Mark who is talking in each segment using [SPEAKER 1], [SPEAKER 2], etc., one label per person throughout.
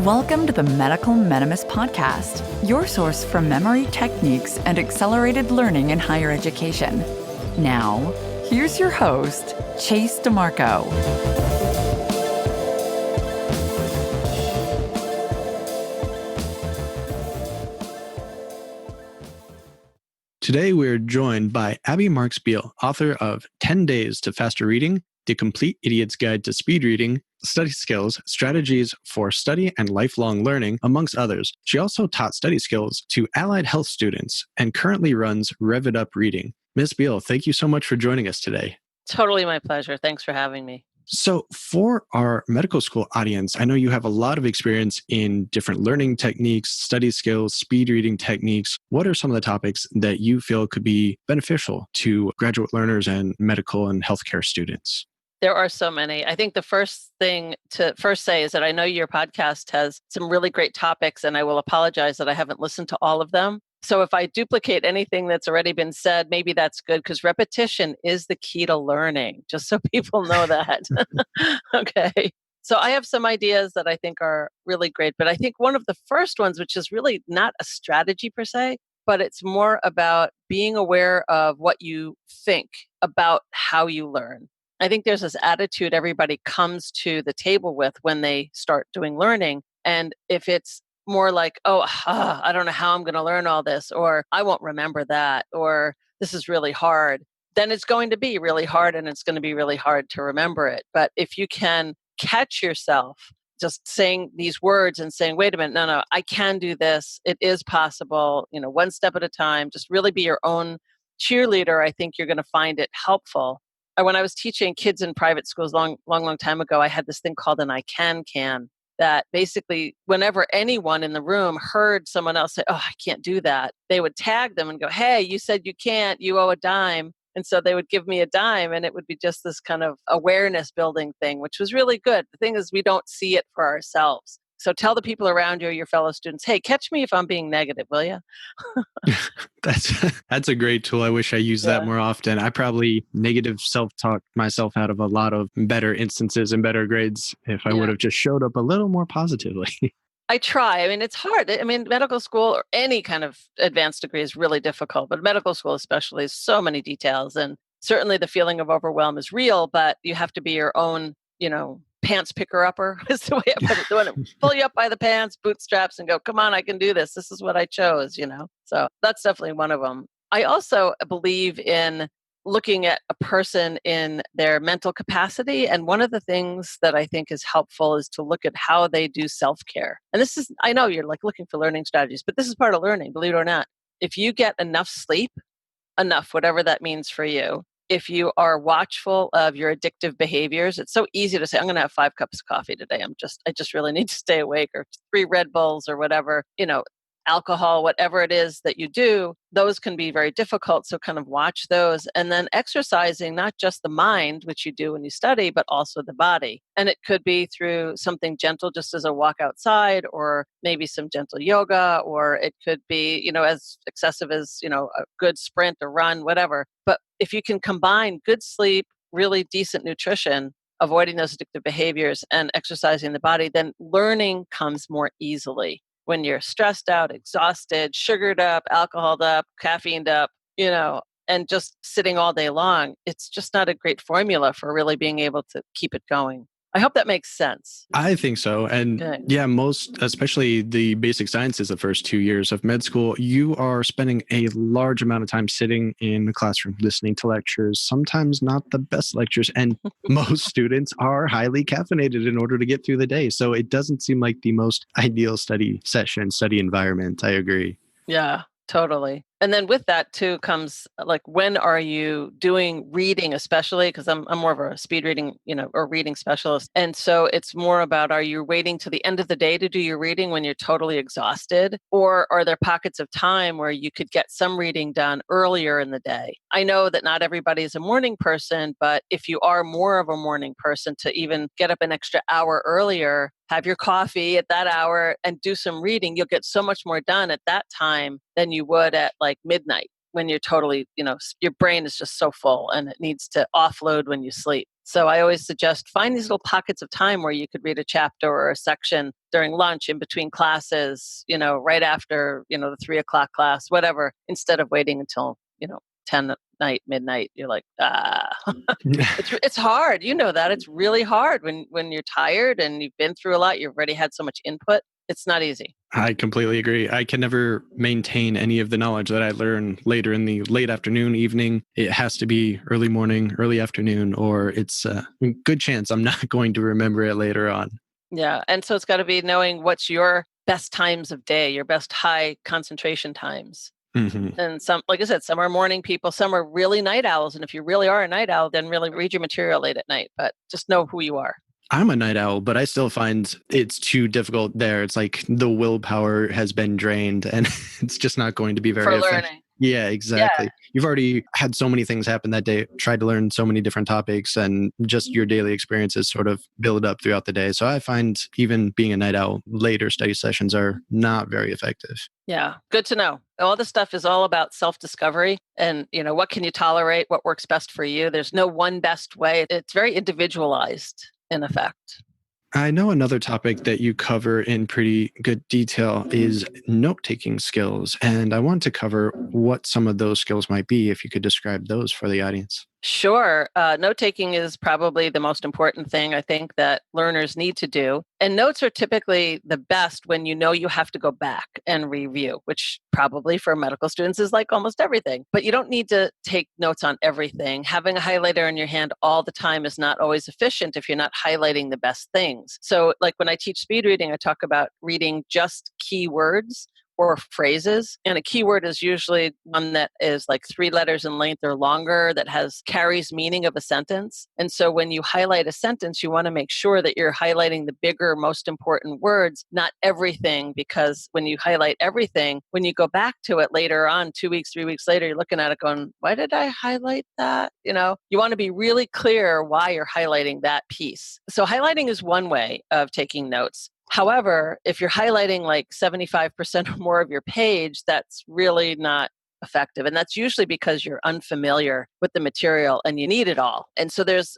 [SPEAKER 1] Welcome to the Medical Minimus Podcast, your source for memory techniques and accelerated learning in higher education. Now, here's your host, Chase DeMarco.
[SPEAKER 2] Today, we're joined by Abby Marks Beale, author of 10 Days to Faster Reading, The Complete Idiot's Guide to Speed Reading, Study Skills, Strategies for Study and Lifelong Learning, amongst others. She also taught study skills to allied health students and currently runs RevItUpReading. Ms. Beale, thank you so much for joining us today.
[SPEAKER 3] Totally my pleasure. Thanks for having me.
[SPEAKER 2] So for our medical school audience, I know you have a lot of experience in different learning techniques, study skills, speed reading techniques. What are some of the topics that you feel could be beneficial to graduate learners and medical and healthcare students?
[SPEAKER 3] There are so many. I think the first thing to first say is that I know your podcast has some really great topics, and I will apologize that I haven't listened to all of them. So if I duplicate anything that's already been said, maybe that's good, because repetition is the key to learning, just so people know that. Okay. So I have some ideas that I think are really great, but I think one of the first ones, which is really not a strategy per se, but it's more about being aware of what you think about how you learn. I think there's this attitude everybody comes to the table with when they start doing learning. And if it's more like, I don't know how I'm going to learn all this, or I won't remember that, or this is really hard, then it's going to be really hard and it's going to be really hard to remember it. But if you can catch yourself just saying these words and saying, wait a minute, no, I can do this. It is possible, one step at a time, just really be your own cheerleader. I think you're going to find it helpful. When I was teaching kids in private schools long time ago, I had this thing called an I can that basically whenever anyone in the room heard someone else say, I can't do that, they would tag them and go, hey, you said you can't, you owe a dime. And so they would give me a dime, and it would be just this kind of awareness building thing, which was really good. The thing is, we don't see it for ourselves. So tell the people around you, your fellow students, hey, catch me if I'm being negative, will you?
[SPEAKER 2] That's a great tool. I wish I used that more often. I probably negative self-talk myself out of a lot of better instances and better grades if I would have just showed up a little more positively.
[SPEAKER 3] I try. It's hard. Medical school or any kind of advanced degree is really difficult, but medical school especially is so many details. And certainly the feeling of overwhelm is real, but you have to be your own, pants picker-upper is the way I put it. They want to pull you up by the pants, bootstraps, and go, come on, I can do this. This is what I chose, So that's definitely one of them. I also believe in looking at a person in their mental capacity. And one of the things that I think is helpful is to look at how they do self-care. And this is, I know you're like looking for learning strategies, but this is part of learning, believe it or not. If you get enough sleep, whatever that means for you, if you are watchful of your addictive behaviors, it's so easy to say, I'm going to have 5 cups of coffee today. I just really need to stay awake, or 3 Red Bulls or whatever, alcohol, whatever it is that you do, those can be very difficult. So kind of watch those. And then exercising, not just the mind, which you do when you study, but also the body. And it could be through something gentle, just as a walk outside, or maybe some gentle yoga, or it could be, as excessive as, a good sprint or run, whatever. But if you can combine good sleep, really decent nutrition, avoiding those addictive behaviors, and exercising the body, then learning comes more easily. When you're stressed out, exhausted, sugared up, alcoholed up, caffeined up, and just sitting all day long, it's just not a great formula for really being able to keep it going. I hope that makes sense.
[SPEAKER 2] I think so. And especially the basic sciences, the first 2 years of med school, you are spending a large amount of time sitting in the classroom, listening to lectures, sometimes not the best lectures. And most students are highly caffeinated in order to get through the day. So it doesn't seem like the most ideal study session, study environment. I agree.
[SPEAKER 3] Yeah, totally. And then with that too comes like, when are you doing reading, especially because I'm more of a speed reading, or reading specialist. And so it's more about, are you waiting to the end of the day to do your reading when you're totally exhausted? Or are there pockets of time where you could get some reading done earlier in the day? I know that not everybody is a morning person, but if you are more of a morning person, to even get up an extra hour earlier, have your coffee at that hour and do some reading, you'll get so much more done at that time than you would at like midnight, when you're totally, your brain is just so full and it needs to offload when you sleep. So I always suggest find these little pockets of time where you could read a chapter or a section during lunch, in between classes, right after, the 3:00 class, whatever, instead of waiting until, 10 at night, midnight. You're like, it's hard. You know that. It's really hard when you're tired and you've been through a lot. You've already had so much input. It's not easy.
[SPEAKER 2] I completely agree. I can never maintain any of the knowledge that I learn later in the late afternoon, evening. It has to be early morning, early afternoon, or it's a good chance I'm not going to remember it later on.
[SPEAKER 3] Yeah. And so it's got to be knowing what's your best times of day, your best high concentration times.
[SPEAKER 2] Mm-hmm.
[SPEAKER 3] And some, like I said, some are morning people, some are really night owls. And if you really are a night owl, then really read your material late at night, but just know who you are.
[SPEAKER 2] I'm a night owl, but I still find it's too difficult there. It's like the willpower has been drained and it's just not going to be very
[SPEAKER 3] for
[SPEAKER 2] effective.
[SPEAKER 3] learning.
[SPEAKER 2] Yeah, exactly.
[SPEAKER 3] Yeah.
[SPEAKER 2] You've already had so many things happen that day, tried to learn so many different topics, and just your daily experiences sort of build up throughout the day. So I find even being a night owl, later study sessions are not very effective.
[SPEAKER 3] Yeah, good to know. All this stuff is all about self-discovery and, what can you tolerate, what works best for you. There's no one best way. It's very individualized in effect.
[SPEAKER 2] I know another topic that you cover in pretty good detail is note-taking skills, and I want to cover what some of those skills might be, if you could describe those for the audience.
[SPEAKER 3] Sure. Note-taking is probably the most important thing I think that learners need to do. And notes are typically the best when you know you have to go back and review, which probably for medical students is like almost everything. But you don't need to take notes on everything. Having a highlighter in your hand all the time is not always efficient if you're not highlighting the best things. So like when I teach speed reading, I talk about reading just keywords or phrases. And a keyword is usually one that is like 3 letters in length or longer that carries meaning of a sentence. And so when you highlight a sentence, you want to make sure that you're highlighting the bigger, most important words, not everything, because when you highlight everything, when you go back to it later on, 2 weeks, 3 weeks later, you're looking at it going, why did I highlight that? You want to be really clear why you're highlighting that piece. So highlighting is one way of taking notes. However, if you're highlighting like 75% or more of your page, that's really not effective. And that's usually because you're unfamiliar with the material and you need it all. And so there's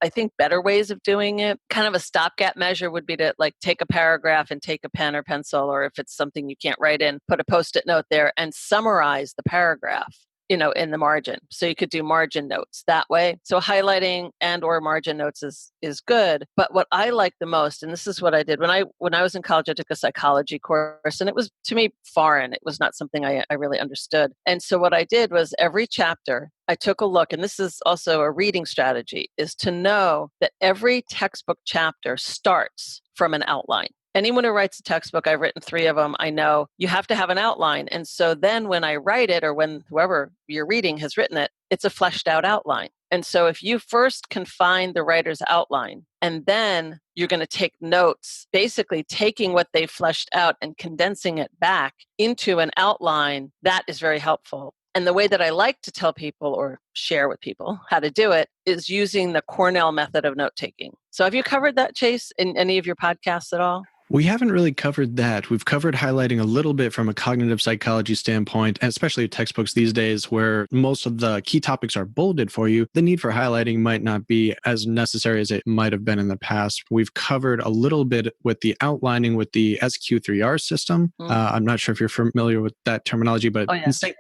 [SPEAKER 3] I think better ways of doing it. Kind of a stopgap measure would be to like take a paragraph and take a pen or pencil, or if it's something you can't write in, put a Post-it note there and summarize the paragraph. In the margin. So you could do margin notes that way. So highlighting and or margin notes is good. But what I like the most, and this is what I did when I was in college, I took a psychology course and it was to me foreign. It was not something I really understood. And so what I did was every chapter, I took a look, and this is also a reading strategy, is to know that every textbook chapter starts from an outline. Anyone who writes a textbook, I've written 3 of them, I know you have to have an outline. And so then when I write it, or when whoever you're reading has written it, it's a fleshed out outline. And so if you first can find the writer's outline, and then you're going to take notes, basically taking what they fleshed out and condensing it back into an outline, that is very helpful. And the way that I like to tell people or share with people how to do it is using the Cornell method of note-taking. So have you covered that, Chase, in any of your podcasts at all?
[SPEAKER 2] We haven't really covered that. We've covered highlighting a little bit from a cognitive psychology standpoint, and especially textbooks these days where most of the key topics are bolded for you. The need for highlighting might not be as necessary as it might have been in the past. We've covered a little bit with the outlining with the SQ3R system. I'm not sure if you're familiar with that terminology, but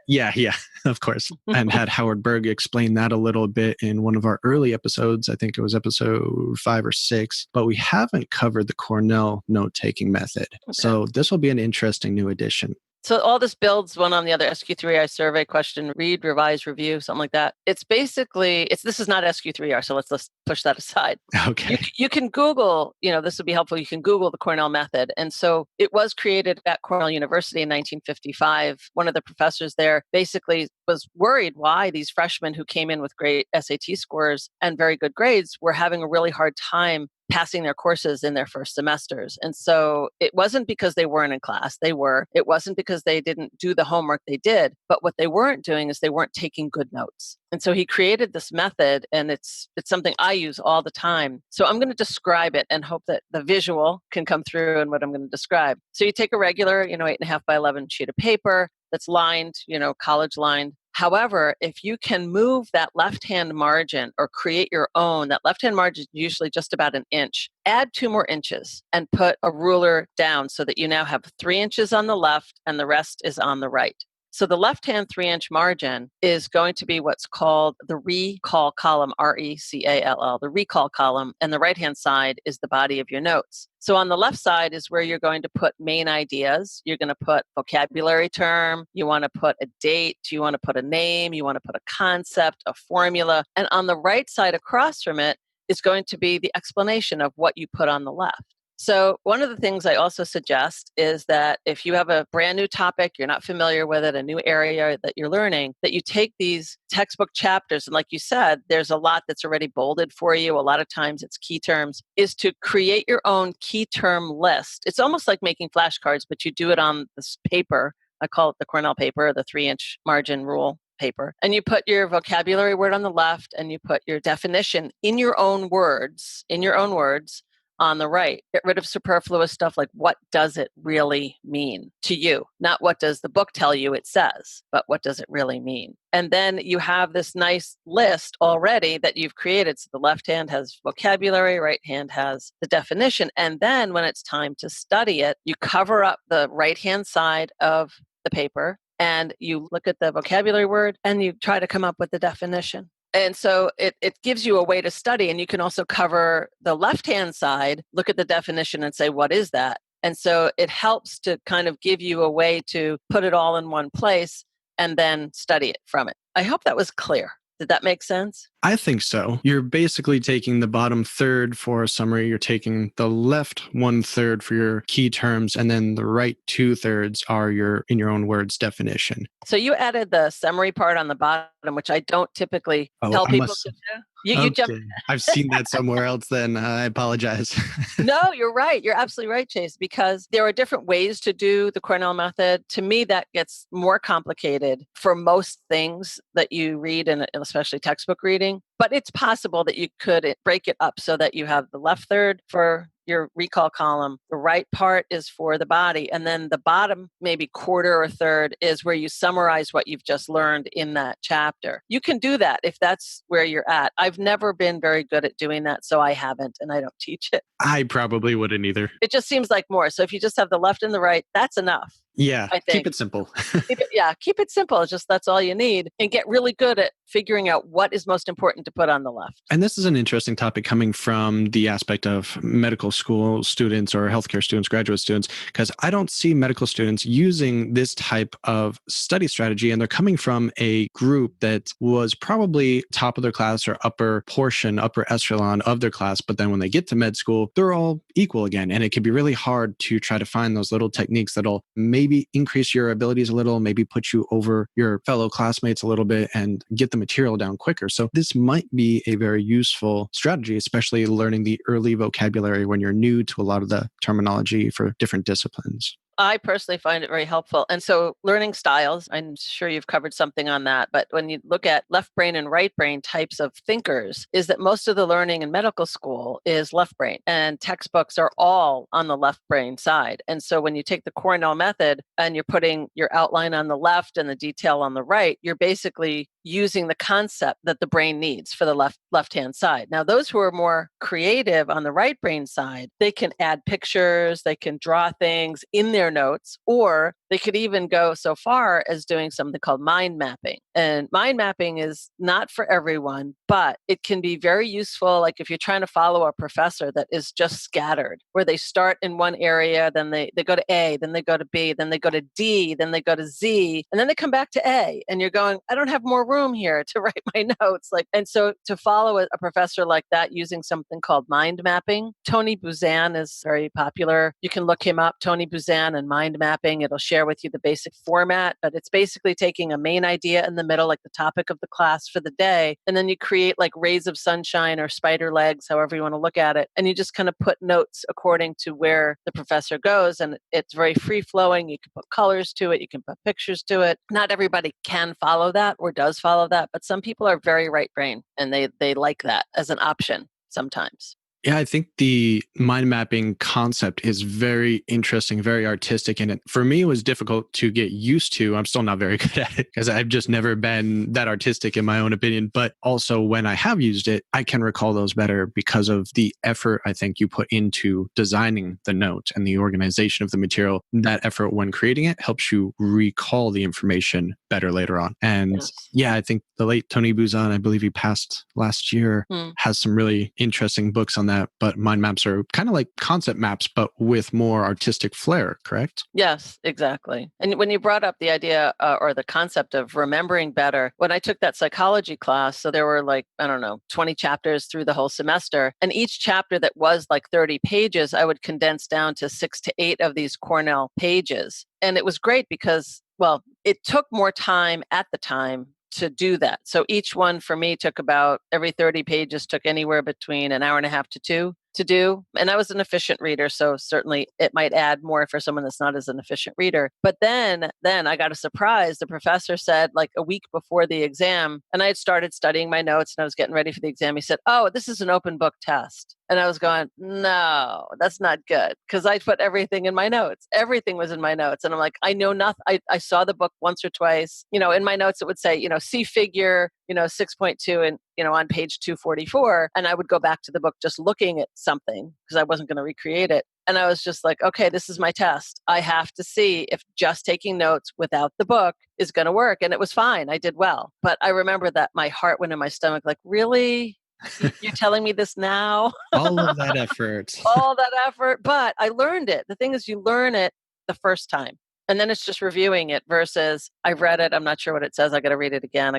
[SPEAKER 2] yeah, of course. And had Howard Berg explain that a little bit in one of our early episodes. I think it was episode 5 or 6, but we haven't covered the Cornell note-taking method. Okay. So this will be an interesting new addition.
[SPEAKER 3] So all this builds one on the other. SQ3R survey question, read, revise, review, something like that. It's basically, this is not SQ3R, so let's push that aside.
[SPEAKER 2] Okay.
[SPEAKER 3] You can Google, this would be helpful. You can Google the Cornell method. And so it was created at Cornell University in 1955. One of the professors there basically was worried why these freshmen who came in with great SAT scores and very good grades were having a really hard time passing their courses in their first semesters. And so it wasn't because they weren't in class. They were. It wasn't because they didn't do the homework. They did. But what they weren't doing is they weren't taking good notes. And so he created this method, and it's something I use all the time. So I'm going to describe it and hope that the visual can come through in what I'm going to describe. So you take a regular, 8.5 by 11 sheet of paper that's lined, college lined. However, if you can move that left-hand margin or create your own, that left-hand margin is usually just about an inch. Add 2 more inches and put a ruler down so that you now have 3 inches on the left and the rest is on the right. So the left-hand 3-inch margin is going to be what's called the recall column, RECALL, the recall column, and the right-hand side is the body of your notes. So on the left side is where you're going to put main ideas. You're going to put vocabulary term, you want to put a date, you want to put a name, you want to put a concept, a formula. And on the right side across from it is going to be the explanation of what you put on the left. So one of the things I also suggest is that if you have a brand new topic, you're not familiar with it, a new area that you're learning, that you take these textbook chapters, and like you said, there's a lot that's already bolded for you. A lot of times it's key terms, is to create your own key term list. It's almost like making flashcards, but you do it on this paper. I call it the Cornell paper, the 3-inch margin rule paper. And you put your vocabulary word on the left and you put your definition in your own words, on the right. Get rid of superfluous stuff like what does it really mean to you? Not what does the book tell you it says, but what does it really mean? And then you have this nice list already that you've created. So the left hand has vocabulary, right hand has the definition. And then when it's time to study it, you cover up the right hand side of the paper and you look at the vocabulary word and you try to come up with the definition. And so it gives you a way to study, and you can also cover the left-hand side, look at the definition and say, what is that? And so it helps to kind of give you a way to put it all in one place and then study it from it. I hope that was clear. Did that make sense?
[SPEAKER 2] I think so. You're basically taking the bottom third for a summary. You're taking the left 1/3 for your key terms, and then the right 2/3 are your, in your own words, definition.
[SPEAKER 3] So you added the summary part on the bottom, which I don't typically tell people to do. You jump.
[SPEAKER 2] I've seen that somewhere else then. I apologize.
[SPEAKER 3] No, you're right. You're absolutely right, Chase, because there are different ways to do the Cornell method. To me, that gets more complicated for most things that you read, and especially textbook reading. But it's possible that you could break it up so that you have the left third for your recall column, the right part is for the body, and then the bottom, maybe quarter or third, is where you summarize what you've just learned in that chapter. You can do that if that's where you're at. I've never been very good at doing that, so I haven't, and I don't teach it.
[SPEAKER 2] I probably wouldn't either.
[SPEAKER 3] It just seems like more. So if you just have the left and the right, that's enough.
[SPEAKER 2] Yeah,
[SPEAKER 3] I think.
[SPEAKER 2] Keep it simple.
[SPEAKER 3] Keep it simple. It's just that's all you need, and get really good at figuring out what is most important to put on the left.
[SPEAKER 2] And this is an interesting topic coming from the aspect of medical school students or healthcare students, graduate students, because I don't see medical students using this type of study strategy. And they're coming from a group that was probably top of their class or upper portion, upper echelon of their class. But then when they get to med school, they're all equal again. And it can be really hard to try to find those little techniques that'll maybe increase your abilities a little, maybe put you over your fellow classmates a little bit and get the material down quicker. So this might be a very useful strategy, especially learning the early vocabulary when you're new to a lot of the terminology for different disciplines.
[SPEAKER 3] I personally find it very helpful. And so learning styles, I'm sure you've covered something on that, but when you look at left brain and right brain types of thinkers, is that most of the learning in medical school is left brain, and textbooks are all on the left brain side. And so when you take the Cornell method and you're putting your outline on the left and the detail on the right, you're basically using the concept that the brain needs for the left-hand side. Now, those who are more creative on the right brain side, they can add pictures, they can draw things in their notes, or they could even go so far as doing something called mind mapping. And mind mapping is not for everyone, but it can be very useful. Like if you're trying to follow a professor that is just scattered, where they start in one area, then they go to A, then they go to B, then they go to D, then they go to Z, and then they come back to A. And you're going, I don't have more room here to write my notes. And so to follow a professor like that using something called mind mapping, Tony Buzan is very popular. You can look him up, Tony Buzan and mind mapping. It'll share with you the basic format, but it's basically taking a main idea in the middle, like the topic of the class for the day, and then you create like rays of sunshine or spider legs, however you want to look at it, and you just kind of put notes according to where the professor goes, and it's very free flowing. You can put colors to it, you can put pictures to it. Not everybody can follow that or does follow that, but some people are very right brain and they like that as an option sometimes.
[SPEAKER 2] Yeah, I think the mind mapping concept is very interesting, very artistic. And for me, it was difficult to get used to. I'm still not very good at it because I've just never been that artistic in my own opinion. But also when I have used it, I can recall those better because of the effort I think you put into designing the note and the organization of the material. That effort when creating it helps you recall the information better later on. And
[SPEAKER 3] Yes.
[SPEAKER 2] yeah, I think the late Tony Buzan, I believe he passed last year, has some really interesting books on that. But mind maps are kind of like concept maps, but with more artistic flair, correct?
[SPEAKER 3] Yes, exactly. And when you brought up the idea or the concept of remembering better, when I took that psychology class, so there were like, I don't know, 20 chapters through the whole semester. And each chapter that was like 30 pages, I would condense down to 6 to 8 of these Cornell pages. And it was great because, well, it took more time at the time to do that. So each one for me took about every 30 pages took anywhere between an hour and a half to 2 to do. And I was an efficient reader, so certainly it might add more for someone that's not as an efficient reader. But then I got a surprise. The professor said like a week before the exam, and I had started studying my notes and I was getting ready for the exam. He said, "Oh, this is an open book test." And I was going, "No, that's not good." Because I put everything in my notes. Everything was in my notes. And I'm like, I know nothing. I saw the book once or twice. In my notes, it would say, see figure, 6.2 and, on page 244. And I would go back to the book just looking at something because I wasn't going to recreate it. And I was just like, okay, this is my test. I have to see if just taking notes without the book is going to work. And it was fine. I did well. But I remember that my heart went in my stomach, like, really? You're telling me this now?
[SPEAKER 2] All of that effort.
[SPEAKER 3] All that effort. But I learned it. The thing is, you learn it the first time. And then it's just reviewing it versus I've read it. I'm not sure what it says. I got to read it again.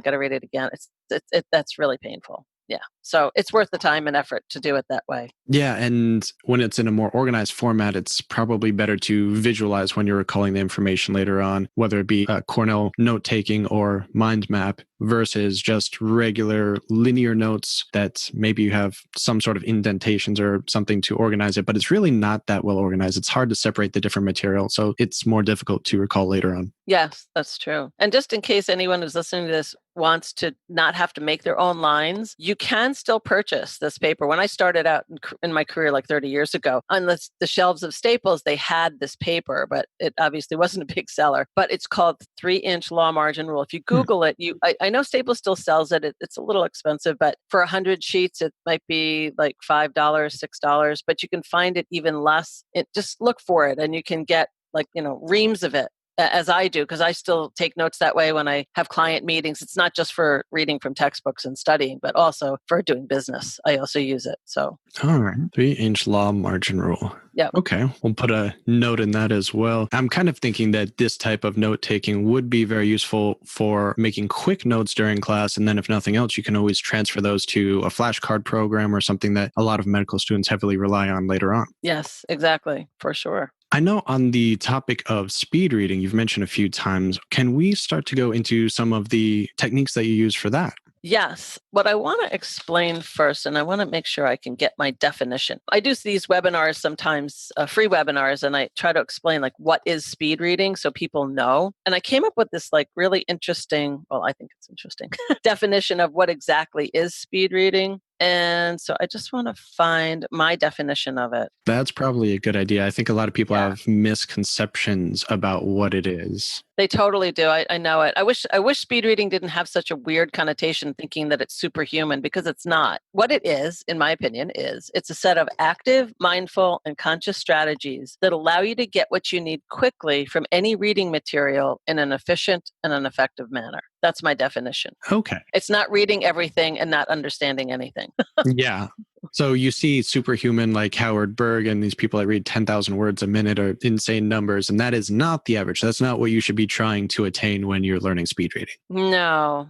[SPEAKER 3] That's really painful. Yeah. So it's worth the time and effort to do it that way.
[SPEAKER 2] Yeah. And when it's in a more organized format, it's probably better to visualize when you're recalling the information later on, whether it be Cornell note taking or mind map versus just regular linear notes that maybe you have some sort of indentations or something to organize it, but it's really not that well organized. It's hard to separate the different material. So it's more difficult to recall later on.
[SPEAKER 3] Yes, that's true. And just in case anyone who's listening to this wants to not have to make their own lines, you can still purchase this paper. When I started out in my career like 30 years ago, on the shelves of Staples, they had this paper, but it obviously wasn't a big seller. But it's called 3-inch law margin rule. If you Google it, I know Staples still sells it. It's a little expensive, but for 100 sheets, it might be like $5, $6, but you can find it even less. Just look for it and you can get like, reams of it. As I do, because I still take notes that way when I have client meetings. It's not just for reading from textbooks and studying, but also for doing business. I also use it. So,
[SPEAKER 2] all right, 3-inch law margin rule.
[SPEAKER 3] Yeah.
[SPEAKER 2] Okay, we'll put a note in that as well. I'm kind of thinking that this type of note taking would be very useful for making quick notes during class. And then if nothing else, you can always transfer those to a flashcard program or something that a lot of medical students heavily rely on later on.
[SPEAKER 3] Yes, exactly. For sure.
[SPEAKER 2] I know on the topic of speed reading, you've mentioned a few times. Can we start to go into some of the techniques that you use for that?
[SPEAKER 3] Yes. What I want to explain first, and I want to make sure I can get my definition. I do these webinars sometimes, free webinars, and I try to explain like what is speed reading so people know. And I came up with this like really interesting, well, I think it's interesting, definition of what exactly is speed reading. And so I just want to find my definition of it.
[SPEAKER 2] That's probably a good idea. I think a lot of people have misconceptions about what it is.
[SPEAKER 3] They totally do. I know it. I wish speed reading didn't have such a weird connotation, thinking that it's superhuman, because it's not. What it is, in my opinion, is it's a set of active, mindful, and conscious strategies that allow you to get what you need quickly from any reading material in an efficient and an effective manner. That's my definition.
[SPEAKER 2] Okay.
[SPEAKER 3] It's not reading everything and not understanding anything.
[SPEAKER 2] Yeah. So you see superhuman like Howard Berg and these people that read 10,000 words a minute are insane numbers. And that is not the average. That's not what you should be trying to attain when you're learning speed reading.
[SPEAKER 3] No.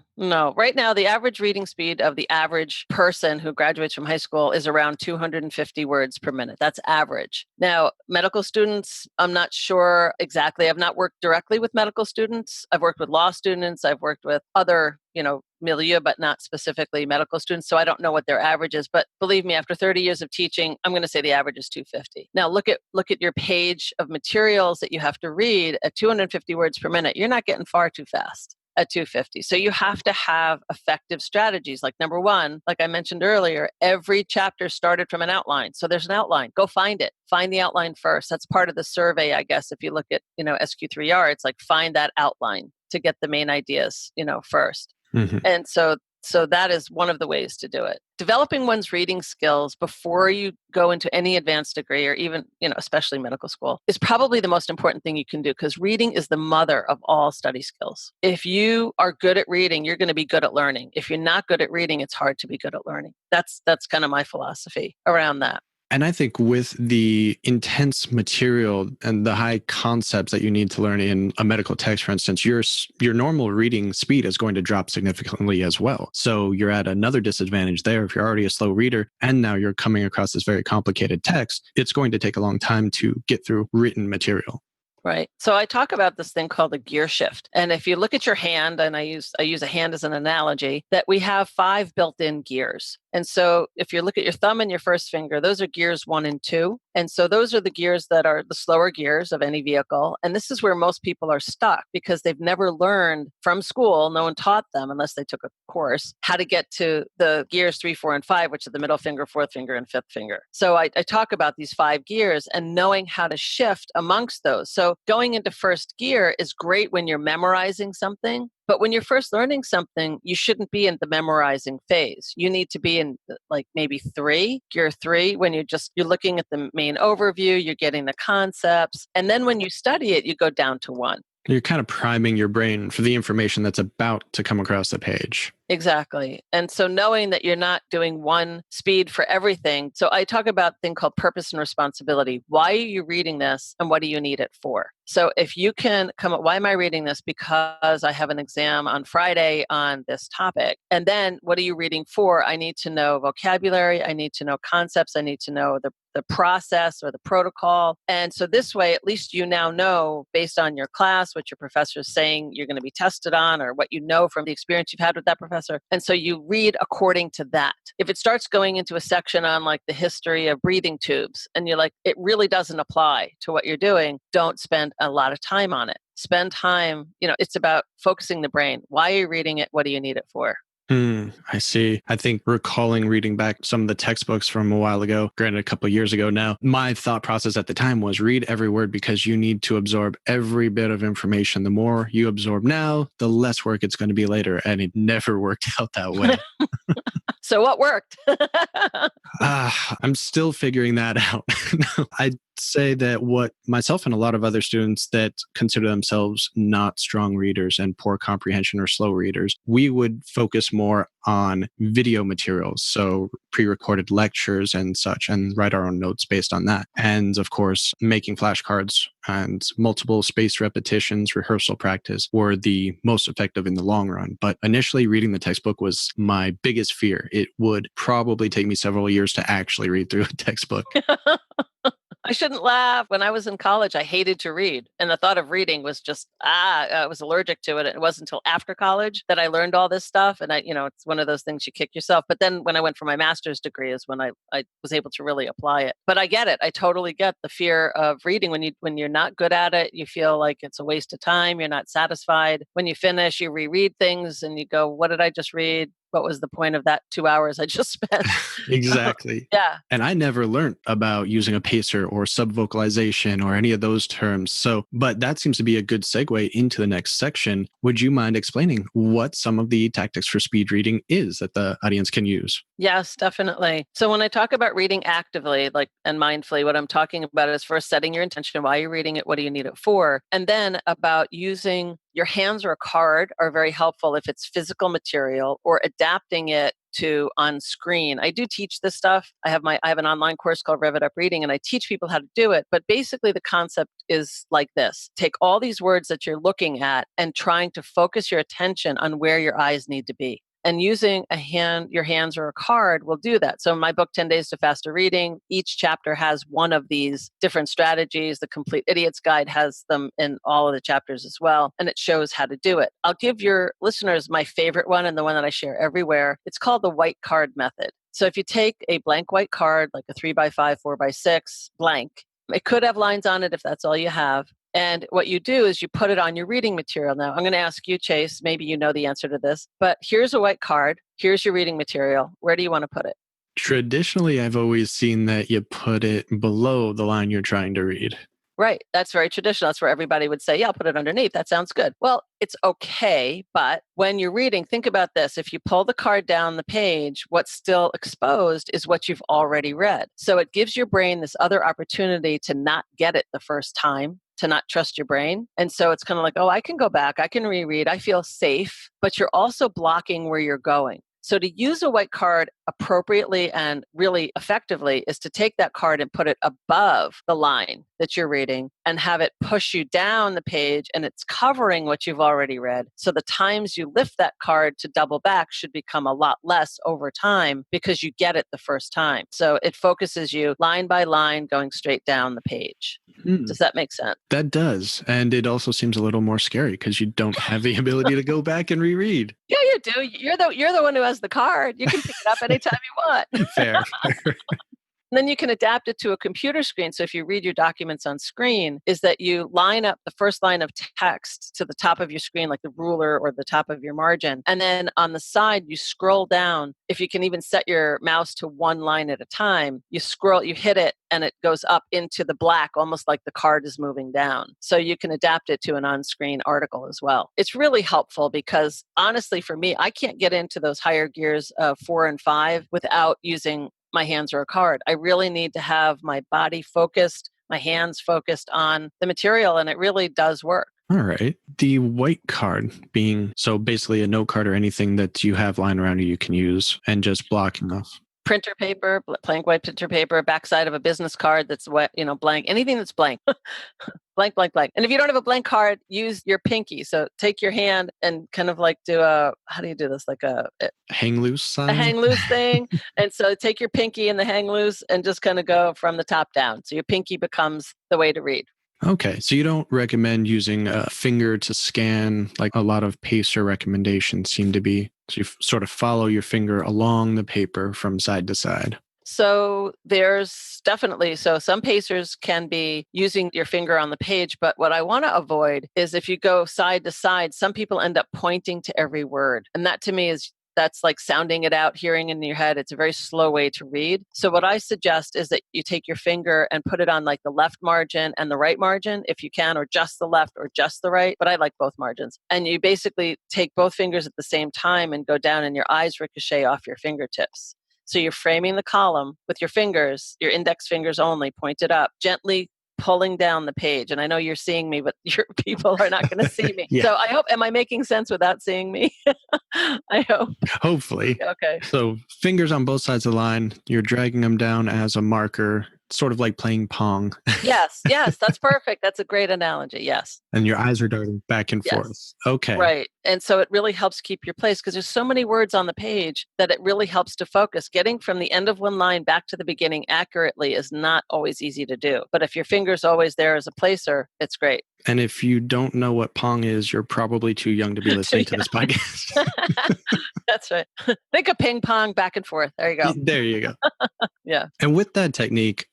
[SPEAKER 3] Right now, the average reading speed of the average person who graduates from high school is around 250 words per minute. That's average. Now, medical students, I'm not sure exactly. I've not worked directly with medical students. I've worked with law students. I've worked with other, milieu, but not specifically medical students. So I don't know what their average is. But believe me, after 30 years of teaching, I'm going to say the average is 250. Now, look at your page of materials that you have to read at 250 words per minute. You're not getting far too fast. at 250. So you have to have effective strategies. Like number one, like I mentioned earlier, every chapter started from an outline. So there's an outline. Go find it. Find the outline first. That's part of the survey, I guess. If you look at, SQ3R, it's like find that outline to get the main ideas, first.
[SPEAKER 2] Mm-hmm.
[SPEAKER 3] And so that is one of the ways to do it. Developing one's reading skills before you go into any advanced degree or even, especially medical school is probably the most important thing you can do because reading is the mother of all study skills. If you are good at reading, you're going to be good at learning. If you're not good at reading, it's hard to be good at learning. That's kind of my philosophy around that.
[SPEAKER 2] And I think with the intense material and the high concepts that you need to learn in a medical text, for instance, your normal reading speed is going to drop significantly as well. So you're at another disadvantage there. If you're already a slow reader and now you're coming across this very complicated text, it's going to take a long time to get through written material.
[SPEAKER 3] Right. So I talk about this thing called the gear shift. And if you look at your hand, and I use a hand as an analogy, that we have 5 built-in gears. And so if you look at your thumb and your first finger, those are gears 1 and 2. And so those are the gears that are the slower gears of any vehicle. And this is where most people are stuck because they've never learned from school. No one taught them, unless they took a course, how to get to the gears 3, 4, and 5, which are the middle finger, fourth finger, and fifth finger. So I talk about these 5 gears and knowing how to shift amongst those. So going into first gear is great when you're memorizing something. But when you're first learning something, you shouldn't be in the memorizing phase. You need to be in like maybe gear 3, when you're looking at the main overview, you're getting the concepts. And then when you study it, you go down to 1.
[SPEAKER 2] You're kind of priming your brain for the information that's about to come across the page.
[SPEAKER 3] Exactly. And so knowing that you're not doing one speed for everything. So I talk about a thing called purpose and responsibility. Why are you reading this and what do you need it for? So if you can come up, why am I reading this? Because I have an exam on Friday on this topic. And then what are you reading for? I need to know vocabulary. I need to know concepts. I need to know the process or the protocol. And so this way, at least you now know based on your class, what your professor is saying you're going to be tested on or what you know from the experience you've had with that professor. And so you read according to that. If it starts going into a section on like the history of breathing tubes and you're like, it really doesn't apply to what you're doing, don't spend a lot of time on it. Spend time, it's about focusing the brain. Why are you reading it? What do you need it for?
[SPEAKER 2] I see. I think recalling reading back some of the textbooks from a while ago, granted a couple of years ago now, my thought process at the time was read every word because you need to absorb every bit of information. The more you absorb now, the less work it's going to be later. And it never worked out that way.
[SPEAKER 3] So what worked?
[SPEAKER 2] I'm still figuring that out. I'd say that what myself and a lot of other students that consider themselves not strong readers and poor comprehension or slow readers, we would focus more on video materials. So pre-recorded lectures and such, and write our own notes based on that. And of course, making flashcards and multiple spaced repetitions, rehearsal practice were the most effective in the long run. But initially reading the textbook was my biggest fear. It would probably take me several years to actually read through a textbook.
[SPEAKER 3] I shouldn't laugh. When I was in college, I hated to read. And the thought of reading was just, I was allergic to it. It wasn't until after college that I learned all this stuff. And it's one of those things you kick yourself. But then when I went for my master's degree is when I was able to really apply it. But I get it. I totally get the fear of reading. When you're not good at it, you feel like it's a waste of time. You're not satisfied. When you finish, you reread things and you go, what did I just read? What was the point of that 2 hours I just spent?
[SPEAKER 2] Exactly.
[SPEAKER 3] Yeah.
[SPEAKER 2] And I never learned about using a pacer or subvocalization or any of those terms. But that seems to be a good segue into the next section. Would you mind explaining what some of the tactics for speed reading is that the audience can use?
[SPEAKER 3] Yes, definitely. So when I talk about reading actively, and mindfully, what I'm talking about is first setting your intention. Why are you reading it? What do you need it for? And then about using your hands or a card are very helpful if it's physical material, or adapting it to on screen. I do teach this stuff. I have an online course called RevItUpReading, and I teach people how to do it. But basically the concept is like this. Take all these words that you're looking at and trying to focus your attention on where your eyes need to be. And using your hands or a card will do that. So in my book, 10 Days to Faster Reading, each chapter has one of these different strategies. The Complete Idiot's Guide has them in all of the chapters as well, and it shows how to do it. I'll give your listeners my favorite one and the one that I share everywhere. It's called the white card method. So if you take a blank white card, like a 3x5, 4x6 blank, it could have lines on it if that's all you have. And what you do is you put it on your reading material. Now, I'm going to ask you, Chase, maybe you know the answer to this, but here's a white card. Here's your reading material. Where do you want to put it?
[SPEAKER 2] Traditionally, I've always seen that you put it below the line you're trying to read.
[SPEAKER 3] Right. That's very traditional. That's where everybody would say, yeah, I'll put it underneath. That sounds good. Well, it's okay. But when you're reading, think about this. If you pull the card down the page, what's still exposed is what you've already read. So it gives your brain this other opportunity to not get it the first time, to not trust your brain. And so it's kind of like, oh, I can go back. I can reread. I feel safe. But you're also blocking where you're going. So to use a white card appropriately and really effectively is to take that card and put it above the line that you're reading and have it push you down the page, and it's covering what you've already read. So the times you lift that card to double back should become a lot less over time because you get it the first time. So it focuses you line by line going straight down the page. Does that make sense?
[SPEAKER 2] That does. And it also seems a little more scary because you don't have the ability to go back and reread.
[SPEAKER 3] Yeah, you do. You're the one who has the card. You can pick it up anytime you want.
[SPEAKER 2] Fair.
[SPEAKER 3] And then you can adapt it to a computer screen. So if you read your documents on screen, is that you line up the first line of text to the top of your screen, like the ruler or the top of your margin. And then on the side, you scroll down. If you can even set your mouse to one line at a time, you hit it, and it goes up into the black, almost like the card is moving down. So you can adapt it to an on-screen article as well. It's really helpful because honestly, for me, I can't get into those higher gears of 4 and 5 without using my hands or a card. I really need to have my body focused, my hands focused on the material, and it really does work.
[SPEAKER 2] All right. The white card being so basically a note card or anything that you have lying around you can use and just blocking off.
[SPEAKER 3] Printer paper, blank white printer paper, backside of a business card that's wet, blank, anything that's blank. Blank, blank, blank. And if you don't have a blank card, use your pinky. So take your hand and kind of like do how do you do this? Like a
[SPEAKER 2] hang loose sign?
[SPEAKER 3] A hang loose thing. And so take your pinky and the hang loose and just kind of go from the top down. So your pinky becomes the way to read.
[SPEAKER 2] Okay. So you don't recommend using a finger to scan like a lot of pacer recommendations seem to be. So you sort of follow your finger along the paper from side to side.
[SPEAKER 3] So there's definitely, some pacers can be using your finger on the page, but what I want to avoid is if you go side to side, some people end up pointing to every word. And that to me that's like sounding it out, hearing in your head. It's a very slow way to read. So what I suggest is that you take your finger and put it on like the left margin and the right margin, if you can, or just the left or just the right. But I like both margins. And you basically take both fingers at the same time and go down, and your eyes ricochet off your fingertips. So you're framing the column with your fingers, your index fingers only, pointed up, gently pulling down the page. And I know you're seeing me, but your people are not going to see me. Yeah. So I hope, am I making sense without seeing me? I hope.
[SPEAKER 2] Hopefully.
[SPEAKER 3] Okay.
[SPEAKER 2] So fingers on both sides of the line, you're dragging them down as a marker, sort of like playing Pong.
[SPEAKER 3] Yes, that's perfect. That's a great analogy. Yes.
[SPEAKER 2] And your eyes are darting back and forth. Okay.
[SPEAKER 3] Right. And so it really helps keep your place because there's so many words on the page that it really helps to focus. Getting from the end of one line back to the beginning accurately is not always easy to do. But if your finger's always there as a placer, it's great.
[SPEAKER 2] And if you don't know what Pong is, you're probably too young to be listening to this podcast.
[SPEAKER 3] That's right. Think of ping pong back and forth. There you go.
[SPEAKER 2] There you go.
[SPEAKER 3] Yeah.
[SPEAKER 2] And with that technique,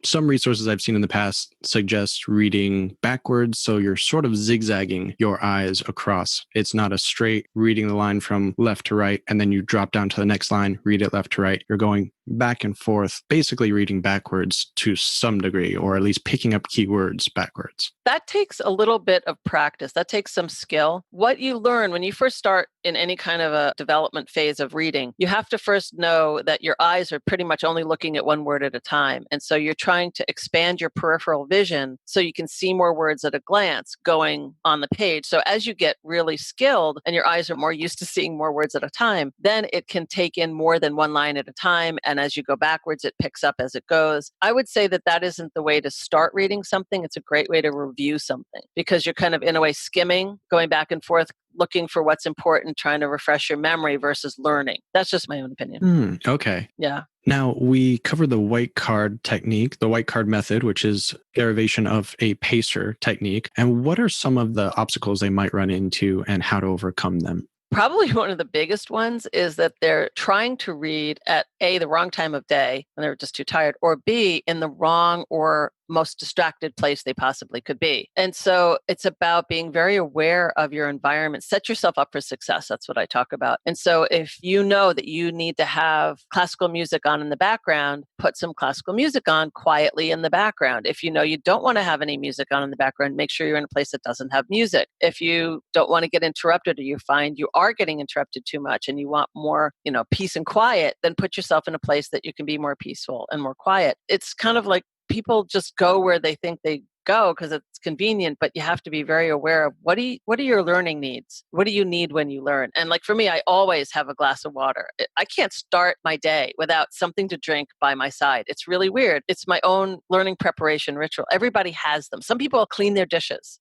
[SPEAKER 2] some resources I've seen in the past suggest reading backwards. So you're sort of zigzagging your eyes across. It's not a straight reading the line from left to right, and then you drop down to the next line, read it left to right. You're going back and forth, basically reading backwards to some degree, or at least picking up keywords backwards.
[SPEAKER 3] That takes a little bit of practice. That takes some skill. What you learn when you first start in any kind of a development phase of reading, you have to first know that your eyes are pretty much only looking at one word at a time. And so you're trying to expand your peripheral vision so you can see more words at a glance going on the page. So as you get really skilled and your eyes are more used to seeing more words at a time, then it can take in more than one line at a time. And as you go backwards, it picks up as it goes. I would say that that isn't the way to start reading something. It's a great way to review something because you're kind of in a way skimming, going back and forth, looking for what's important, trying to refresh your memory versus learning. That's just my own opinion.
[SPEAKER 2] Okay.
[SPEAKER 3] Yeah.
[SPEAKER 2] Now, we covered the white card technique, the white card method, which is derivation of a pacer technique. And what are some of the obstacles they might run into and how to overcome them?
[SPEAKER 3] Probably one of the biggest ones is that they're trying to read at A, the wrong time of day, and they're just too tired, or B, in the wrong or most distracted place they possibly could be. And so it's about being very aware of your environment. Set yourself up for success. That's what I talk about. And so if you know that you need to have classical music on in the background, put some classical music on quietly in the background. If you know you don't want to have any music on in the background, make sure you're in a place that doesn't have music. If you don't want to get interrupted or you find you are getting interrupted too much and you want more, peace and quiet, then put yourself in a place that you can be more peaceful and more quiet. It's kind of like people just go where they think they go because it's convenient, but you have to be very aware of what are your learning needs? What do you need when you learn? And like for me, I always have a glass of water. I can't start my day without something to drink by my side. It's really weird. It's my own learning preparation ritual. Everybody has them. Some people clean their dishes,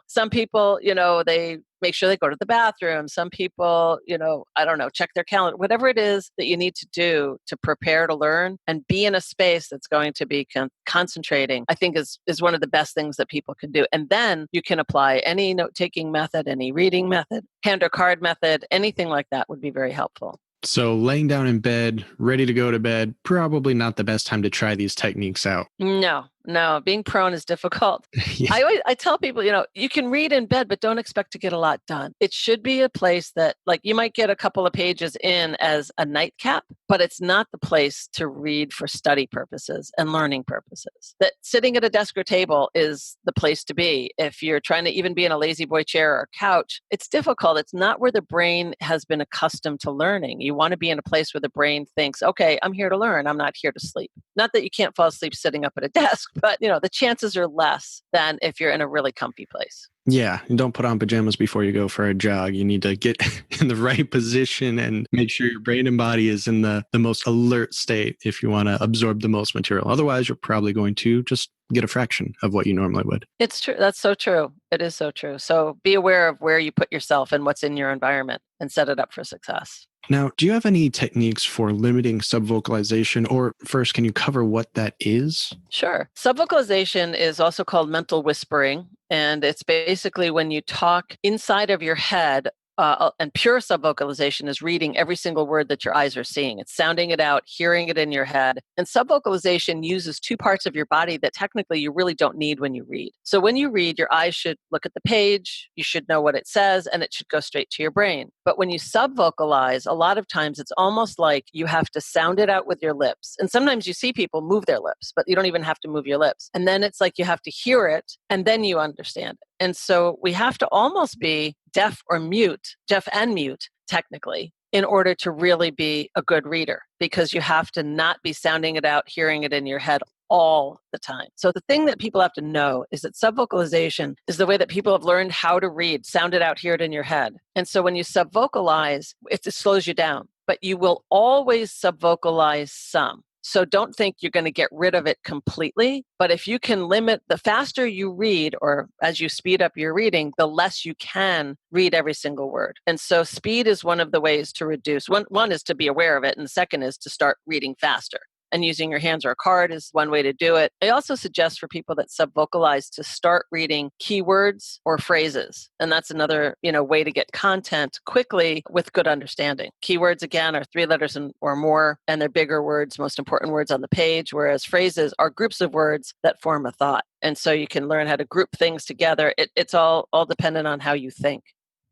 [SPEAKER 3] Some people, they make sure they go to the bathroom. Some people, I don't know, check their calendar, whatever it is that you need to do to prepare to learn and be in a space that's going to be concentrating, I think is one of the best things that people can do. And then you can apply any note-taking method, any reading method, hand or card method, anything like that would be very helpful.
[SPEAKER 2] So laying down in bed, ready to go to bed, probably not the best time to try these techniques out.
[SPEAKER 3] No, being prone is difficult.
[SPEAKER 2] Yeah.
[SPEAKER 3] I tell people, you can read in bed, but don't expect to get a lot done. It should be a place that you might get a couple of pages in as a nightcap, but it's not the place to read for study purposes and learning purposes. That sitting at a desk or table is the place to be. If you're trying to even be in a lazy boy chair or couch, it's difficult. It's not where the brain has been accustomed to learning. You want to be in a place where the brain thinks, okay, I'm here to learn. I'm not here to sleep. Not that you can't fall asleep sitting up at a desk, but the chances are less than if you're in a really comfy place.
[SPEAKER 2] Yeah, and don't put on pajamas before you go for a jog. You need to get in the right position and make sure your brain and body is in the most alert state if you want to absorb the most material. Otherwise, you're probably going to just get a fraction of what you normally would.
[SPEAKER 3] It's true. That's so true. It is so true. So be aware of where you put yourself and what's in your environment and set it up for success.
[SPEAKER 2] Now, do you have any techniques for limiting subvocalization? Or first, can you cover what that is?
[SPEAKER 3] Sure. Subvocalization is also called mental whispering. And it's basically when you talk inside of your head. And pure subvocalization is reading every single word that your eyes are seeing. It's sounding it out, hearing it in your head. And subvocalization uses two parts of your body that technically you really don't need when you read. So when you read, your eyes should look at the page, you should know what it says, and it should go straight to your brain. But when you subvocalize, a lot of times it's almost like you have to sound it out with your lips. And sometimes you see people move their lips, but you don't even have to move your lips. And then it's like you have to hear it, and then you understand it. And so we have to almost be deaf and mute, technically, in order to really be a good reader, because you have to not be sounding it out, hearing it in your head all the time. So the thing that people have to know is that subvocalization is the way that people have learned how to read, sound it out, hear it in your head. And so when you subvocalize, it slows you down, but you will always subvocalize some. So don't think you're going to get rid of it completely. But if you can limit, the faster you read, or as you speed up your reading, the less you can read every single word. And so speed is one of the ways to reduce. One is to be aware of it. And the second is to start reading faster. And using your hands or a card is one way to do it. I also suggest for people that subvocalize to start reading keywords or phrases. And that's another, way to get content quickly with good understanding. Keywords, again, are 3 letters or more, and they're bigger words, most important words on the page, whereas phrases are groups of words that form a thought. And so you can learn how to group things together. It's all dependent on how you think.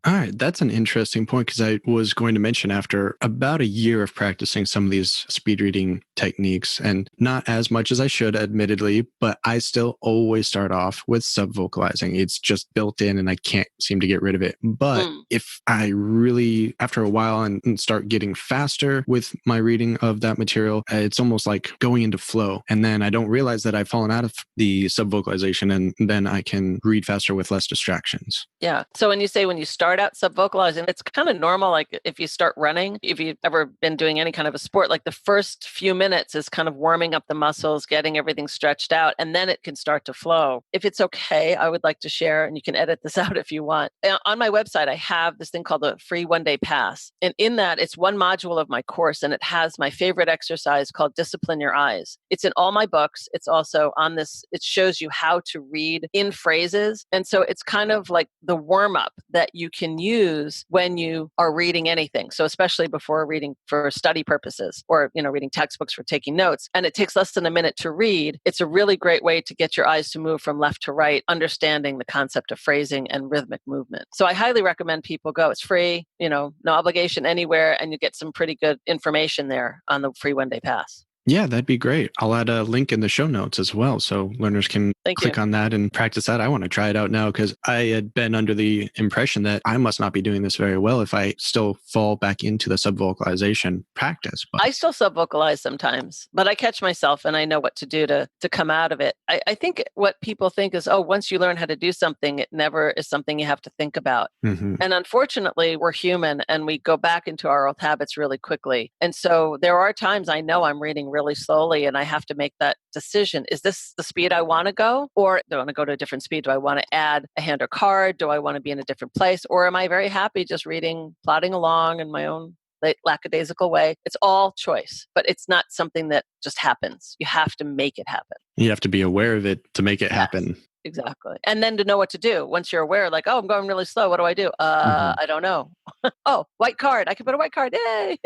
[SPEAKER 2] All right, that's an interesting point, because I was going to mention after about a year of practicing some of these speed reading techniques, and not as much as I should, admittedly, but I still always start off with subvocalizing. It's just built in and I can't seem to get rid of it. But if I really, after a while, and start getting faster with my reading of that material, it's almost like going into flow. And then I don't realize that I've fallen out of the subvocalization, and then I can read faster with less distractions.
[SPEAKER 3] Yeah. So when you start out subvocalizing, it's kind of normal. Like if you start running, if you've ever been doing any kind of a sport, like the first few minutes is kind of warming up the muscles, getting everything stretched out, and then it can start to flow. If it's okay, I would like to share, and you can edit this out if you want. On my website, I have this thing called the free 1-day pass. And in that, it's one module of my course, and it has my favorite exercise called Discipline Your Eyes. It's in all my books. It's also on this, it shows you how to read in phrases. And so it's kind of like the warm up that you can use when you are reading anything. So especially before reading for study purposes, or, reading textbooks textbooks for taking notes, and it takes less than a minute to read, it's a really great way to get your eyes to move from left to right, understanding the concept of phrasing and rhythmic movement. So I highly recommend people go. It's free, no obligation anywhere, and you get some pretty good information there on the free one-day pass.
[SPEAKER 2] Yeah, that'd be great. I'll add a link in the show notes as well, so learners can click on that and practice that. I want to try it out now because I had been under the impression that I must not be doing this very well if I still fall back into the subvocalization practice. But
[SPEAKER 3] I still subvocalize sometimes, but I catch myself and I know what to do to come out of it. I think what people think is, once you learn how to do something, it never is something you have to think about.
[SPEAKER 2] Mm-hmm.
[SPEAKER 3] And unfortunately, we're human and we go back into our old habits really quickly. And so there are times I know I'm reading really slowly and I have to make that decision. Is this the speed I want to go? Or do I want to go to a different speed? Do I want to add a hand or card? Do I want to be in a different place? Or am I very happy just reading, plodding along in my own lackadaisical way? It's all choice, but it's not something that just happens. You have to make it happen.
[SPEAKER 2] You have to be aware of it to make it happen.
[SPEAKER 3] Exactly. And then to know what to do. Once you're aware, like, I'm going really slow. What do I do? I don't know. White card. I can put a white card. Yay.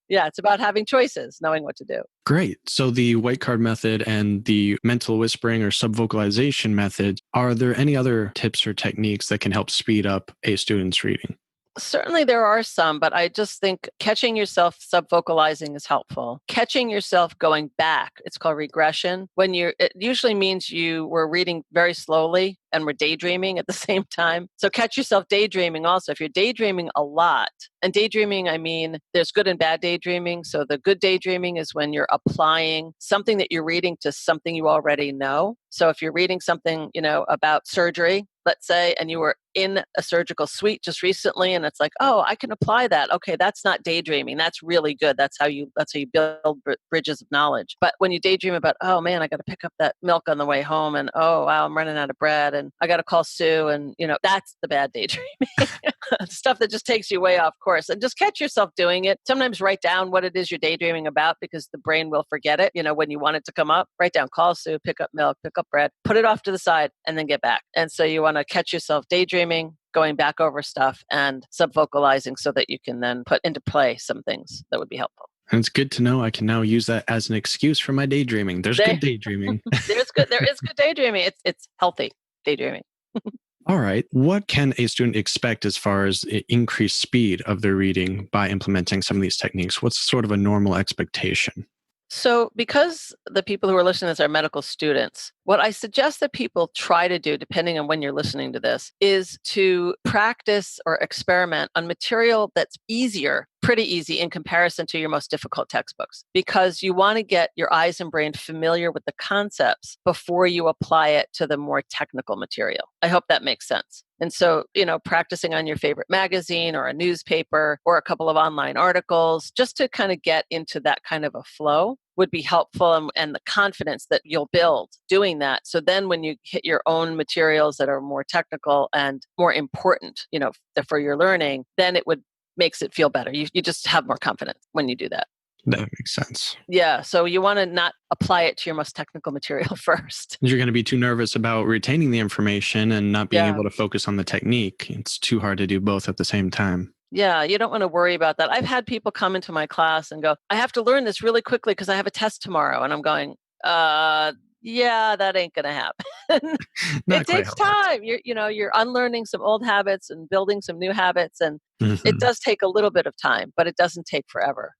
[SPEAKER 3] Yeah, it's about having choices, knowing what to do.
[SPEAKER 2] Great. So the white card method and the mental whispering or subvocalization method, are there any other tips or techniques that can help speed up a student's reading?
[SPEAKER 3] Certainly there are some, but I just think catching yourself subvocalizing is helpful. Catching yourself going back, it's called regression. It usually means you were reading very slowly and were daydreaming at the same time. So catch yourself daydreaming also. If you're daydreaming a lot, and daydreaming, I mean, there's good and bad daydreaming. So the good daydreaming is when you're applying something that you're reading to something you already know. So if you're reading something, about surgery, let's say, and you were in a surgical suite just recently, and it's like, I can apply that. Okay, that's not daydreaming. That's really good. That's how you build bridges of knowledge. But when you daydream about, oh man, I got to pick up that milk on the way home, and oh wow, I'm running out of bread, and I got to call Sue, and that's the bad daydreaming. Stuff that just takes you way off course. And just catch yourself doing it. Sometimes write down what it is you're daydreaming about, because the brain will forget it. When you want it to come up, write down, call Sue, pick up milk, pick up bread, put it off to the side, and then get back. And so you want to catch yourself daydreaming, going back over stuff, and subvocalizing so that you can then put into play some things that would be helpful.
[SPEAKER 2] And it's good to know I can now use that as an excuse for my daydreaming. There's good daydreaming.
[SPEAKER 3] There is good daydreaming. It's healthy daydreaming.
[SPEAKER 2] All right. What can a student expect as far as increased speed of their reading by implementing some of these techniques? What's sort of a normal expectation?
[SPEAKER 3] So because the people who are listening to this are medical students, what I suggest that people try to do, depending on when you're listening to this, is to practice or experiment on material that's pretty easy in comparison to your most difficult textbooks, because you want to get your eyes and brain familiar with the concepts before you apply it to the more technical material. I hope that makes sense. And so, practicing on your favorite magazine or a newspaper or a couple of online articles, just to kind of get into that kind of a flow would be helpful, and the confidence that you'll build doing that. So then when you hit your own materials that are more technical and more important, for your learning, then it makes it feel better. You just have more confidence when you do that.
[SPEAKER 2] That makes sense.
[SPEAKER 3] Yeah. So you want to not apply it to your most technical material first.
[SPEAKER 2] You're going to be too nervous about retaining the information and not being able to focus on the technique. It's too hard to do both at the same time.
[SPEAKER 3] Yeah, you don't want to worry about that. I've had people come into my class and go, I have to learn this really quickly because I have a test tomorrow. And I'm going, yeah, that ain't going to happen. It takes time. You're unlearning some old habits and building some new habits. And it does take a little bit of time, but it doesn't take forever.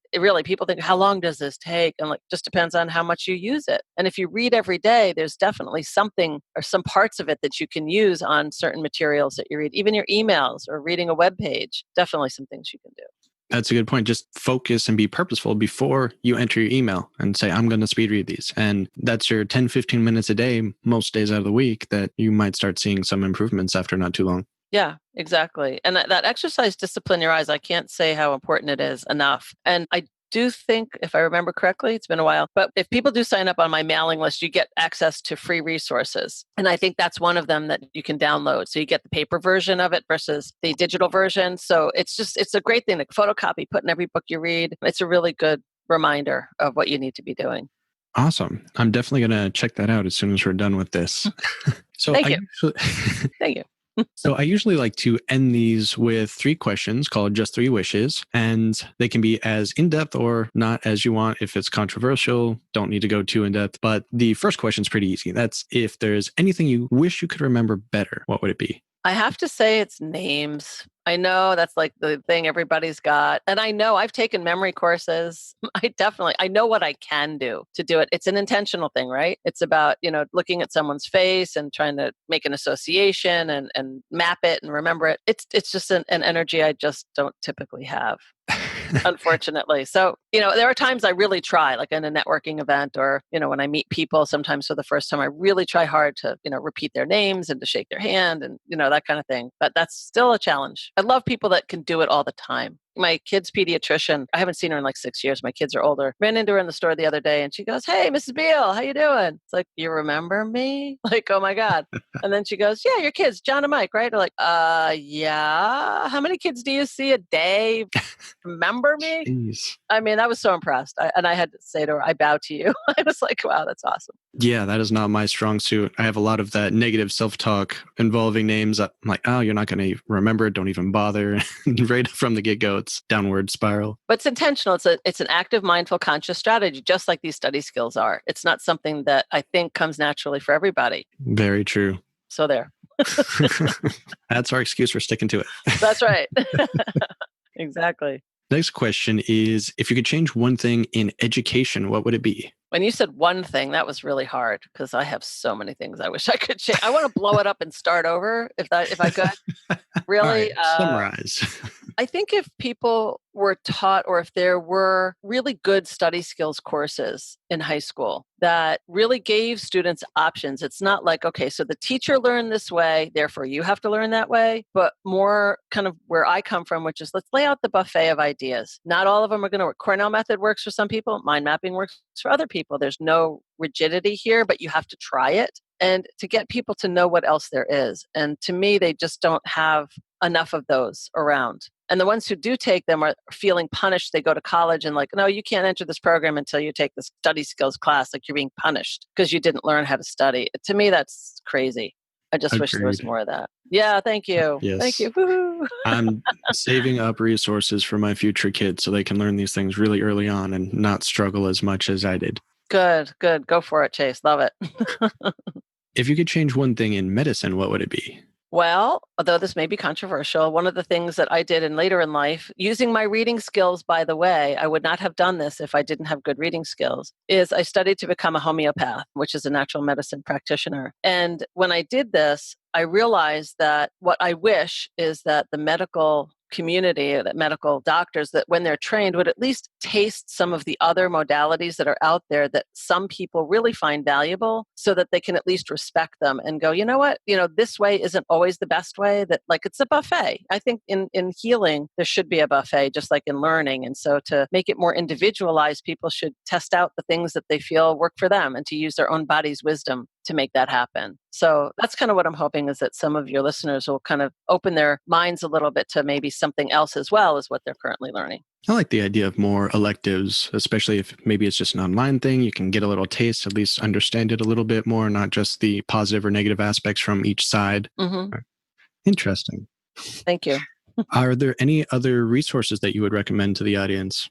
[SPEAKER 3] People think, how long does this take? And just depends on how much you use it. And if you read every day, there's definitely something or some parts of it that you can use on certain materials that you read, even your emails or reading a web page, definitely some things you can do.
[SPEAKER 2] That's a good point. Just focus and be purposeful before you enter your email and say, I'm going to speed read these. And that's your 10, 15 minutes a day, most days out of the week, that you might start seeing some improvements after not too long.
[SPEAKER 3] Yeah, exactly. And that exercise, discipline your eyes, I can't say how important it is enough. And I do think, if I remember correctly, it's been a while, but if people do sign up on my mailing list, you get access to free resources. And I think that's one of them that you can download. So you get the paper version of it versus the digital version. So it's a great thing to photocopy, put in every book you read. It's a really good reminder of what you need to be doing.
[SPEAKER 2] Awesome. I'm definitely going to check that out as soon as we're done with this.
[SPEAKER 3] Thank you. Thank you.
[SPEAKER 2] So I usually like to end these with 3 questions called Just 3 Wishes, and they can be as in-depth or not as you want. If it's controversial, don't need to go too in-depth. But the first question is pretty easy. That's if there's anything you wish you could remember better, what would it be?
[SPEAKER 3] I have to say it's names. I know that's like the thing everybody's got. And I know I've taken memory courses. I know what I can do to do it. It's an intentional thing, right? It's about, looking at someone's face and trying to make an association and map it and remember it. It's just an energy I just don't typically have. Unfortunately. So, there are times I really try, like in a networking event or, when I meet people sometimes for the first time, I really try hard to, repeat their names and to shake their hand and, that kind of thing. But that's still a challenge. I love people that can do it all the time. My kid's pediatrician, I haven't seen her in like 6 years. My kids are older. Ran into her in the store the other day and she goes, "Hey, Mrs. Beale, how you doing?" It's like, "You remember me?" Like, oh my God. And then she goes, "Yeah, your kids, John and Mike, right?" They're like, yeah. How many kids do you see a day? Remember me?
[SPEAKER 2] Jeez.
[SPEAKER 3] I mean, I was so impressed. I had to say to her, "I bow to you." I was like, wow, that's awesome.
[SPEAKER 2] Yeah, that is not my strong suit. I have a lot of that negative self-talk involving names. I'm like, oh, you're not going to remember it. Don't even bother. Right from the get-go, it's downward spiral.
[SPEAKER 3] But it's intentional. It's an active, mindful, conscious strategy, just like these study skills are. It's not something that I think comes naturally for everybody.
[SPEAKER 2] Very true.
[SPEAKER 3] So there.
[SPEAKER 2] That's our excuse for sticking to it.
[SPEAKER 3] That's right. Exactly.
[SPEAKER 2] Next question is, if you could change one thing in education, what would it be?
[SPEAKER 3] When you said one thing, that was really hard because I have so many things I wish I could change. I want to blow it up and start over if I could. Really,
[SPEAKER 2] right, summarize.
[SPEAKER 3] I think if people were taught or if there were really good study skills courses in high school that really gave students options, it's not like, okay, so the teacher learned this way, therefore you have to learn that way, but more kind of where I come from, which is let's lay out the buffet of ideas. Not all of them are going to work. Cornell method works for some people. Mind mapping works for other people. There's no rigidity here, but you have to try it. And to get people to know what else there is. And to me, they just don't have enough of those around. And the ones who do take them are feeling punished. They go to college and like, no, you can't enter this program until you take this study skills class. Like you're being punished because you didn't learn how to study. To me, that's crazy. I just wish there was more of that. Yeah, thank you.
[SPEAKER 2] Yes.
[SPEAKER 3] Thank you. Woo-hoo.
[SPEAKER 2] I'm saving up resources for my future kids so they can learn these things really early on and not struggle as much as I did.
[SPEAKER 3] Good. Go for it, Chase. Love it.
[SPEAKER 2] If you could change one thing in medicine, what would it be?
[SPEAKER 3] Well, although this may be controversial, one of the things that I did later in life, using my reading skills, by the way, I would not have done this if I didn't have good reading skills, is I studied to become a homeopath, which is a natural medicine practitioner. And when I did this, I realized that what I wish is that the medical community, that medical doctors, that when they're trained would at least taste some of the other modalities that are out there that some people really find valuable so that they can at least respect them and go, you know what, this way isn't always the best way, that like it's a buffet. I think in healing, there should be a buffet, just like in learning. And so to make it more individualized, people should test out the things that they feel work for them and to use their own body's wisdom to make that happen. So that's kind of what I'm hoping, is that some of your listeners will kind of open their minds a little bit to maybe something else as well as what they're currently learning.
[SPEAKER 2] I like the idea of more electives, especially if maybe it's just an online thing. You can get a little taste, at least understand it a little bit more, not just the positive or negative aspects from each side.
[SPEAKER 3] Mm-hmm.
[SPEAKER 2] Interesting.
[SPEAKER 3] Thank you.
[SPEAKER 2] Are there any other resources that you would recommend to the audience?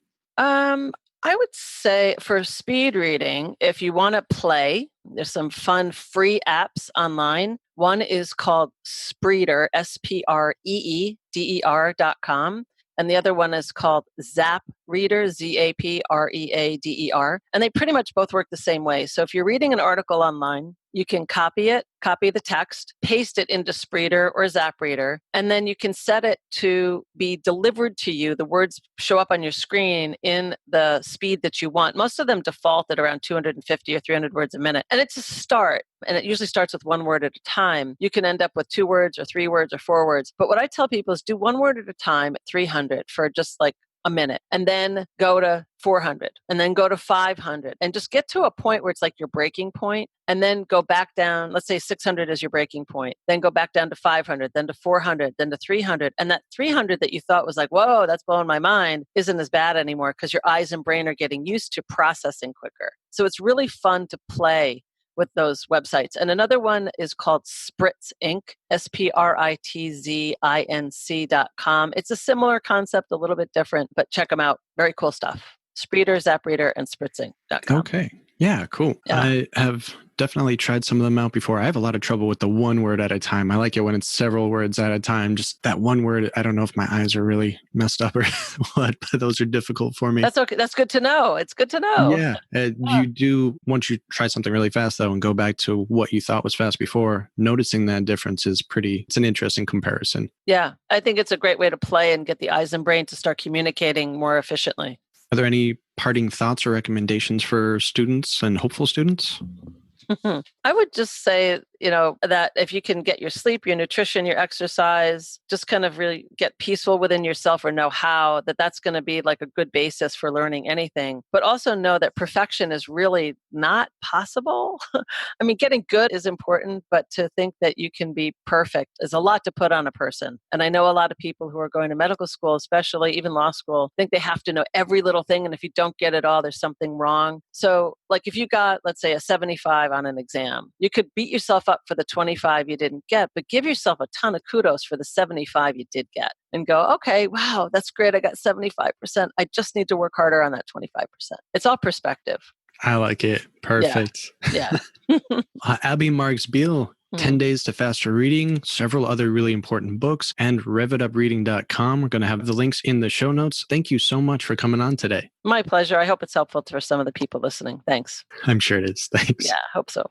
[SPEAKER 3] I would say for speed reading, if you want to play, there's some fun free apps online. One is called Spreeder, SPREEDER.com. And the other one is called ZapReader, ZAPREADER. And they pretty much both work the same way. So if you're reading an article online, you can copy the text, paste it into Spreeder or ZapReader, and then you can set it to be delivered to you. The words show up on your screen in the speed that you want. Most of them default at around 250 or 300 words a minute. And it's a start. And it usually starts with one word at a time. You can end up with 2 words or 3 words or 4 words. But what I tell people is do 1 word at a time at 300 for just like a minute, and then go to 400, and then go to 500, and just get to a point where it's like your breaking point, and then go back down. Let's say 600 is your breaking point, then go back down to 500, then to 400, then to 300. And that 300 that you thought was like, whoa, that's blowing my mind, isn't as bad anymore because your eyes and brain are getting used to processing quicker. So it's really fun to play with those websites. And another one is called Spritz Inc., SPRITZINC.com. It's a similar concept, a little bit different, but check them out. Very cool stuff. Spreeder, ZapReader, and SpritzInc.com.
[SPEAKER 2] Okay. Yeah, cool. Yeah. I have definitely tried some of them out before. I have a lot of trouble with the one word at a time. I like it when it's several words at a time. Just that one word, I don't know if my eyes are really messed up or what, but those are difficult for me.
[SPEAKER 3] That's okay. That's good to know. It's good to know.
[SPEAKER 2] Yeah. You do, once you try something really fast though, and go back to what you thought was fast before, noticing that difference is it's an interesting comparison.
[SPEAKER 3] Yeah. I think it's a great way to play and get the eyes and brain to start communicating more efficiently.
[SPEAKER 2] Are there any parting thoughts or recommendations for students and hopeful students?
[SPEAKER 3] I would just say, that if you can get your sleep, your nutrition, your exercise, just kind of really get peaceful within yourself or know how that's going to be like a good basis for learning anything. But also know that perfection is really not possible. I mean, getting good is important, but to think that you can be perfect is a lot to put on a person. And I know a lot of people who are going to medical school, especially even law school, think they have to know every little thing. And if you don't get it all, there's something wrong. So like if you got, let's say, a 75 on an exam, you could beat yourself up for the 25 you didn't get, but give yourself a ton of kudos for the 75 you did get and go, okay, wow, that's great. I got 75%. I just need to work harder on that 25%. It's all perspective.
[SPEAKER 2] I like it. Perfect.
[SPEAKER 3] Yeah.
[SPEAKER 2] Abby Marks Beale, 10 Days to Faster Reading, several other really important books, and RevItUpReading.com. We're going to have the links in the show notes. Thank you so much for coming on today.
[SPEAKER 3] My pleasure. I hope it's helpful for some of the people listening. Thanks.
[SPEAKER 2] I'm sure it is. Thanks.
[SPEAKER 3] Yeah, I hope so.